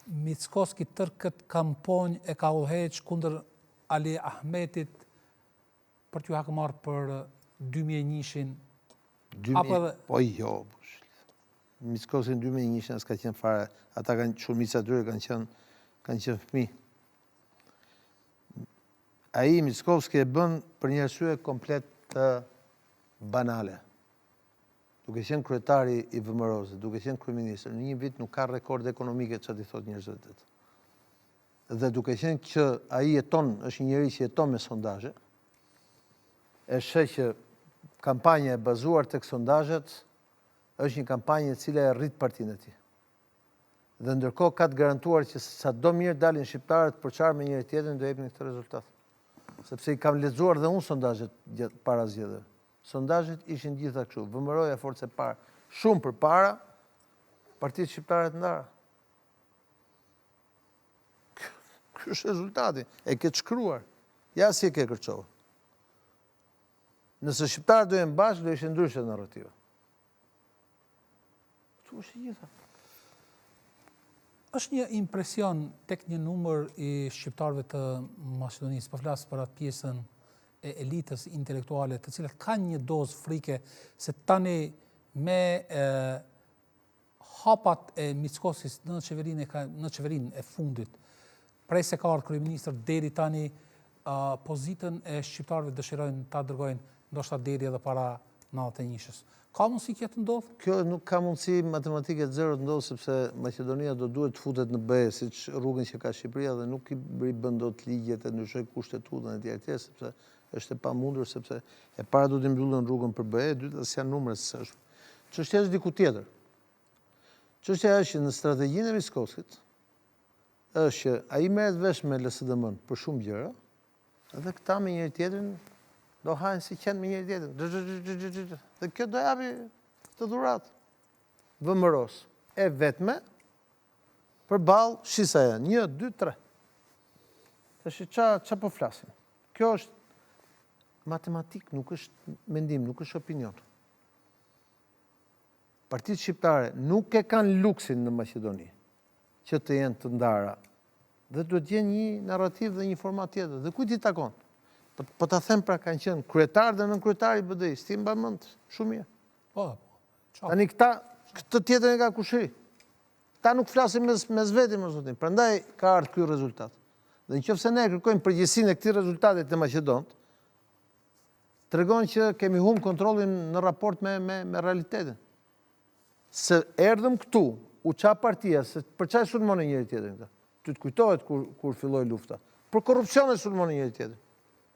Mickoski tërë këtë kamponjë e ka udhëheq kundër Ali Ahmetit për t'ju hakmarrë për 2001-shin? Po jo, Mickoski në 2001-shin s'ka qenë fare, ata shumica tyre kanë qenë fëmijë. Ai Mickoski e bën për një arsye komplet të banale. Duke qenë kryetari i VMRO-s, duke qenë kryeministër, në një vit nuk ka rekorde ekonomike çfarë i thot njerëzve të tij. Dhe duke qenë që ai jeton, është një njerëz që jeton me sondazhe, e sheh që kampanja e bazuar tek sondazhet është një kampanjë e cila e rrit partinë e tij. Dhe ndërkohë ka të garantuar që sado mirë dalin shqiptarët për çfarë me njëri tjetrin do jepnin këtë rezultat. Sepse i kam lexuar dhe unë sondazhet para zgjedhjeve. Sondazhet ishin gjitha kështu. VMRO-ja forcë e parë, shumë përpara Partitë Shqiptare të Ndara. Ky është rezultati. E ke të shkruar. Ja si e ke kërcova. Nëse shqiptarët do jenë bashkë, do ishte ndryshe narrativa. Kështu është gjitha. Është një impresion tek një numër i shqiptarëve të Maqedonisë, po flas për atë pjesën e elitës intelektuale, të cilat kanë një dozë frike se tani me hapat e Mickoskis në qeverinë e fundit, prej se ka ardhur kryeministër deri tani, pozitën e shqiptarëve dëshirojnë ta dërgojnë ndoshta deri edhe para 91-shës. Ka mundësi kjo të ndodhë? Kjo nuk ka mundësi matematike të zero të ndodhë, sepse Maqedonia do duhet të futet në BE, siç rrugën që ka Shqipëria, dhe nuk i bën dot ligjet e ndryshoj kushtetutën e tjerë, sepse është e pamundur, sepse e para do të mbyllën rrugën për BE, e dyta janë numre së është. Çështja është diku tjetër. Çështja është që në strategjinë e Mickoskit është që ai merret vesh me LSDM për shumë gjëra, edhe këta me njëri tjetrin do hajnë si qenë me njëri tjetrin. Dhe kjo do japi të dhuratë. VMRO-s e vetme përballë shisa janë 1, 2, 3. Tash ç'a po flasim? Kjo është matematik, nuk është mendim, nuk është opinion. Partitë shqiptare nuk e kanë luksin në Maqedoni që të jenë të ndara. Dhe duhet të jenë një narrativ dhe një format tjetër. Dhe kujt i takon? Po ta them pra kanë qenë kryetar dhe nënkryetari i BDI-s, ti mban mend shumë mirë. Po. Tani këtë tjetër e ka kushëri. Ta nuk flasin mes veti më zotin. Prandaj ka ardhur ky rezultat. Dhe nëse ne kërkojmë përgjegjësinë e këtij rezultati të Maqedonisë, tregon që kemi humbur kontrollin në raport me realitetin. Se erdhëm këtu, u qa partia, se për çfarë sulmonin njëri tjetrin këta? Ty të kujtohet kur filloi lufta. Për korrupsion e sulmonin njëri tjetrin.